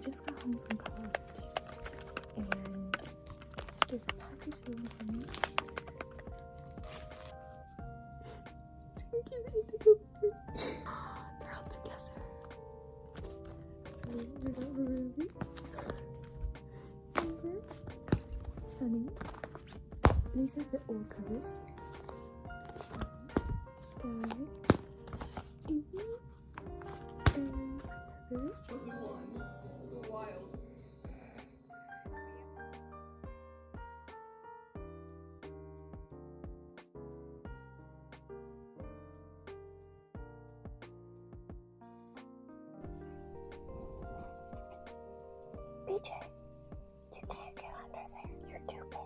just got home from college and there's a package waiting for me. They're all together. So we got Ruby, Amber, Sunny. These are the old covers too. Sky, Amy, and Heather. Was wild. BJ, you can't get under there. You're too big.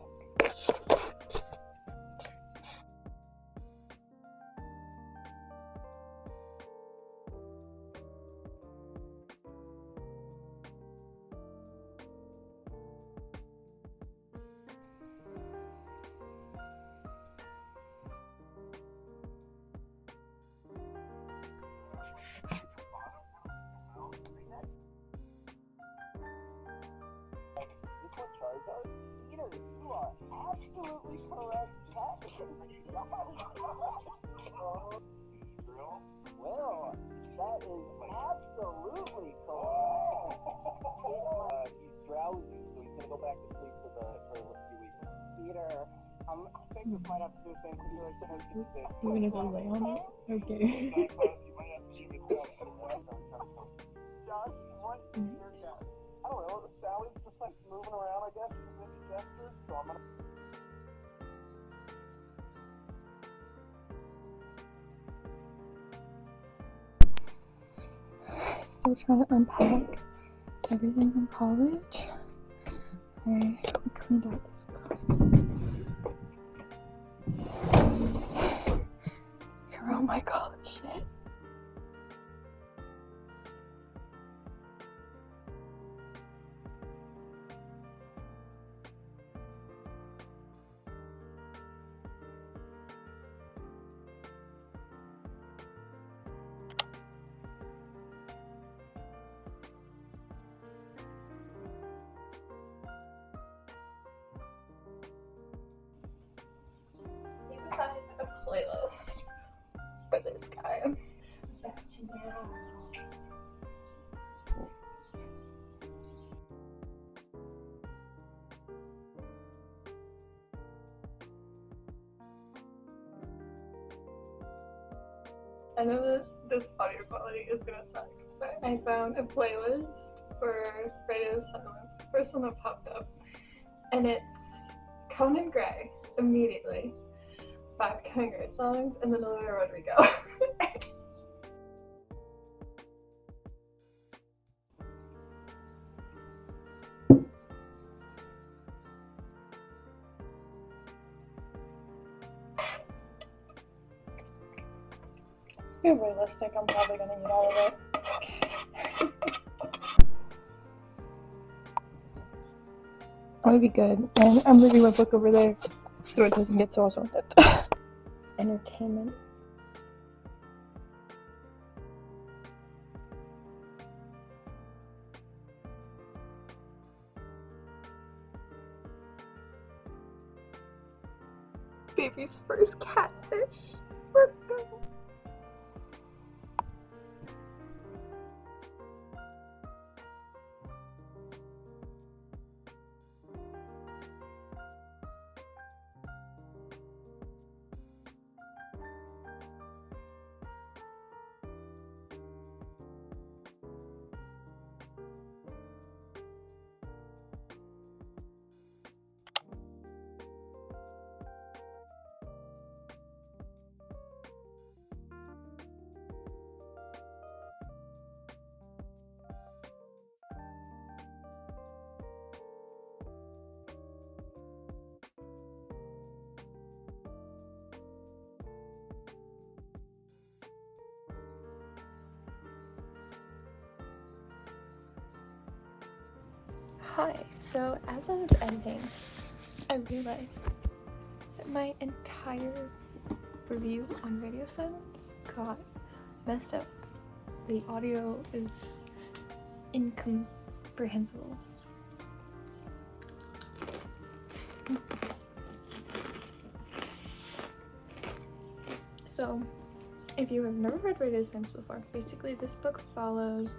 This one, Charizard? Peter, you are absolutely correct. Well, that is absolutely correct. He's drowsy, so he's gonna go back to sleep for a few weeks. Peter, I think this might have to be the same situation as you did. You're gonna go lay on it? Okay. Josh, what is your guess? I don't know. Sally's just like moving around, I guess, with gestures. So I'm gonna. Still trying to unpack everything from college. We cleaned out this closet. Here are all my college shit. Find a playlist for this guy. Back to now. I know that this audio quality is gonna suck, but I found a playlist for Radio Silence. First one that popped up, and it's Conan Gray immediately. 5 Conan Gray songs, and then Olivia Rodrigo. Let's be realistic, I'm probably gonna eat all of it. That would be good. And I'm leaving my book over there so it doesn't get so salted. Entertainment. Baby's first catfish. Let's go. Hi, so as I was editing, I realized that my entire review on Radio Silence got messed up. The audio is prehensile. So, if you have never read Radio Silence before, basically this book follows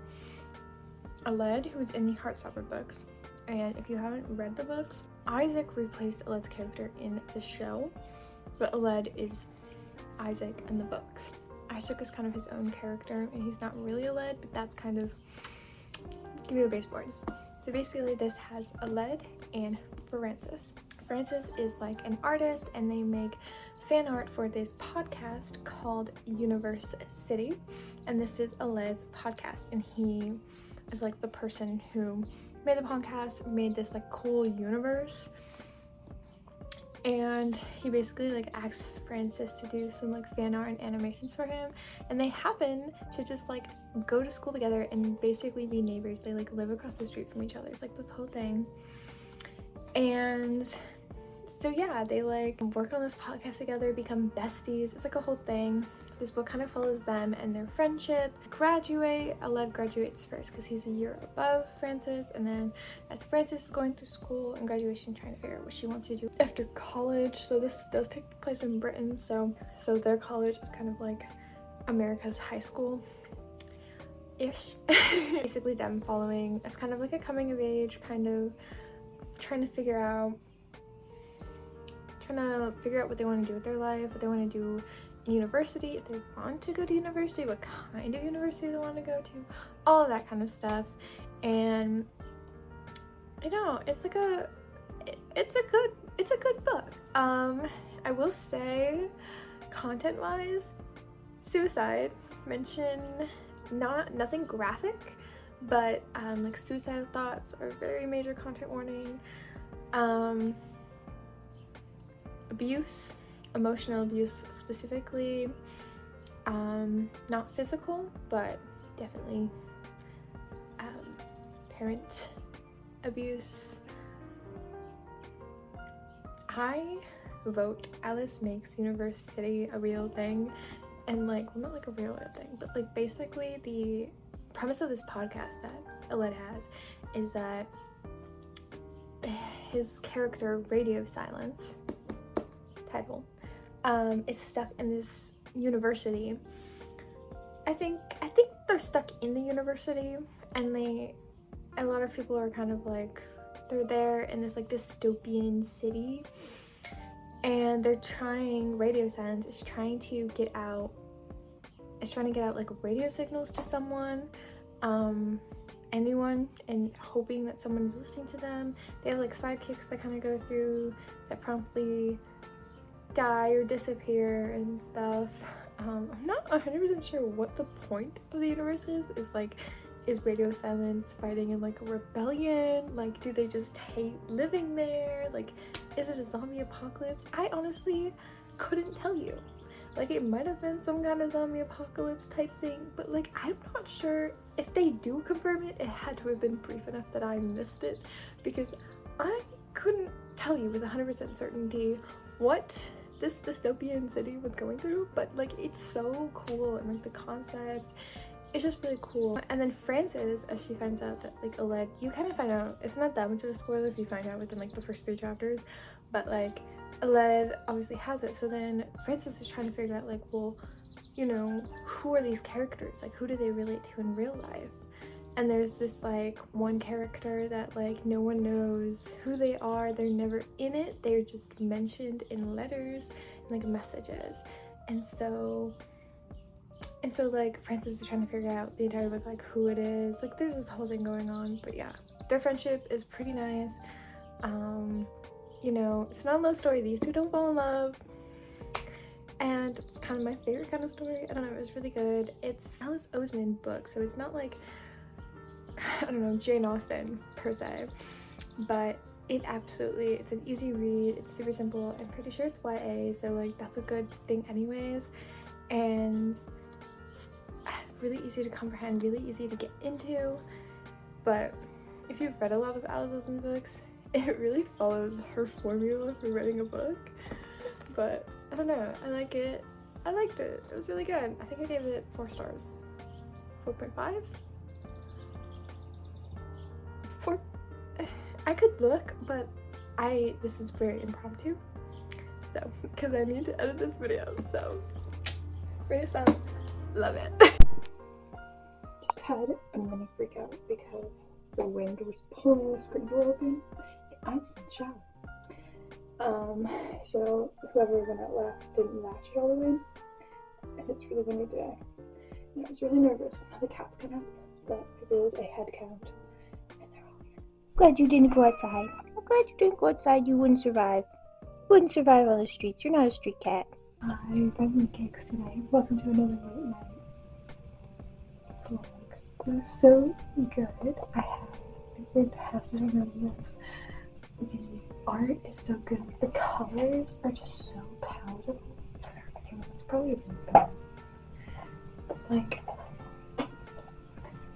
Aled, who is in the Heartstopper books. And if you haven't read the books, Isaac replaced Aled's character in the show, but Aled is Isaac in the books. Isaac is kind of his own character, and he's not really Aled, but that's kind of, give you a base boards. So basically this has Aled and Francis. Francis is like an artist, and they make fan art for this podcast called Universe City, and this is Aled's podcast, and he is like the person who made the podcast, made this like cool universe, and he basically like asks Francis to do some like fan art and animations for him, and they happen to just like go to school together and basically be neighbors. They like live across the street from each other. It's like this whole thing. And so yeah, they like work on this podcast together, become besties. It's like a whole thing. This book kind of follows them and their friendship. Graduate. Aled graduates first because he's a year above Francis, and then as Francis is going through school and graduation, trying to figure out what she wants to do after college. So this does take place in Britain, so their college is kind of like America's high school ish. Basically them following, it's kind of like a coming of age, kind of trying to figure out what they want to do with their life, what they want to do in university, if they want to go to university, what kind of university they want to go to, all of that kind of stuff. And I know it's like it's a good book. I will say, content wise, suicide mention, nothing graphic, but like suicidal thoughts are very major content warning. Abuse, emotional abuse specifically, not physical, but definitely parent abuse. I vote Alice makes Universe City a real thing, and like, well, not like a real thing, but like basically the premise of this podcast that Aled has is that his character, Radio Silence, title, is stuck in this university. I think they're stuck in the university, and a lot of people are kind of like, they're there in this like dystopian city, and Radio Silence is trying to get out like radio signals to someone, anyone, and hoping that someone's listening to them. They have like sidekicks that kind of go through that promptly die or disappear and stuff. I'm not 100% sure what the point of the universe is like, is Radio Silence fighting in like a rebellion? Like, do they just hate living there? Like, is it a zombie apocalypse? I honestly couldn't tell you. Like, it might have been some kind of zombie apocalypse type thing, but like, I'm not sure. If they do confirm it, it had to have been brief enough that I missed it, because I couldn't tell you with 100% certainty what this dystopian city was going through, but like, it's so cool, and like the concept, it's just really cool. And then Frances, as she finds out that like Aled, you kind of find out, it's not that much of a spoiler if you find out within like the first 3 chapters, but like Aled obviously has it. So then Frances is trying to figure out like, well, you know, who are these characters? Like, who do they relate to in real life? And there's this like one character that like no one knows who they are. They're never in it. They're just mentioned in letters and like messages. And so like Frances is trying to figure out the entire book, like who it is. Like, there's this whole thing going on. But yeah, their friendship is pretty nice. You know, it's not a love story. These two don't fall in love. And it's kind of my favorite kind of story. I don't know, it was really good. It's Alice Oseman book, so it's not like, I don't know, Jane Austen per se, but it's an easy read. It's super simple. I'm pretty sure it's YA, so like that's a good thing anyways, and really easy to comprehend, really easy to get into. But if you've read a lot of Alice Oseman books, it really follows her formula for writing a book. But I don't know, I like it. I liked it. It was really good. I think I gave it 4 stars. 4.5? could look, but this is very impromptu. So, because I need to edit this video, so Renaissance, love it. Just had a mini freak out because the wind was pulling the screen door open. I was in the shower. So whoever went out last didn't latch it all the way, and it's really windy today. And I was really nervous when the cats got out, but I did a head count, and they're all here. Glad you didn't go outside. I'm glad you didn't go outside. You wouldn't survive. Wouldn't survive on the streets. You're not a street cat. I got mooncakes today. Welcome to another late night vlog. It was so good. I had a fantastic time. The art is so good. The colors are just so palatable. Okay, that's probably even better. Like,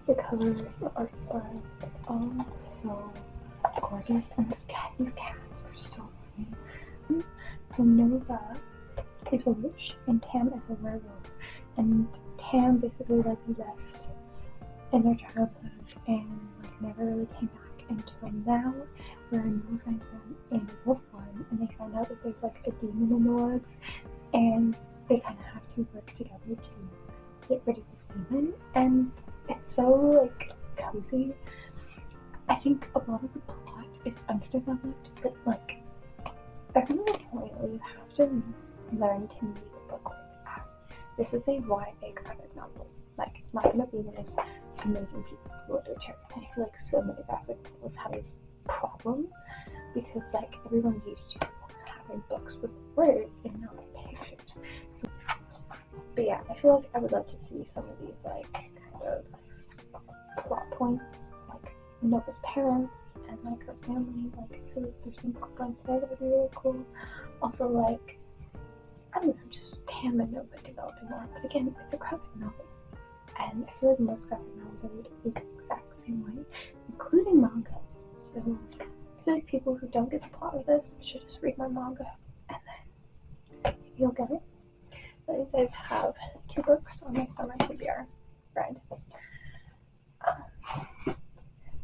the colors, the art style, it's all so gorgeous. And these cats are so funny. So Nova is a witch and Tam is a werewolf. And Tam basically like left in their childhood and like never really came back until now, where Nova finds them in wolf form, and they find out that there's like a demon in the woods, and they kind of have to work together to get rid of this demon. And it's so like cozy. I think a lot of the plot is underdeveloped, but like there comes a point where you have to learn to read the book where it's at. This is a YA graphic novel. Like, it's not going to be this amazing piece of literature. I feel like so many graphic novels have this problem because like everyone's used to having books with words and not pictures. So, but yeah, I feel like I would love to see some of these like kind of plot points, like Nova's parents and like her family. Like, I feel like there's some plot points there that would be really cool. Also, like, I don't know, just Tam and Nova developing more. But again, it's a graphic novel. And I feel like most graphic novels are read the exact same way, including mangas. So I feel like people who don't get the plot of this should just read my manga, and then you'll get it. But I have 2 books on my summer TBR read.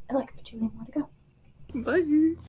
And like a bajillion more to go. Bye!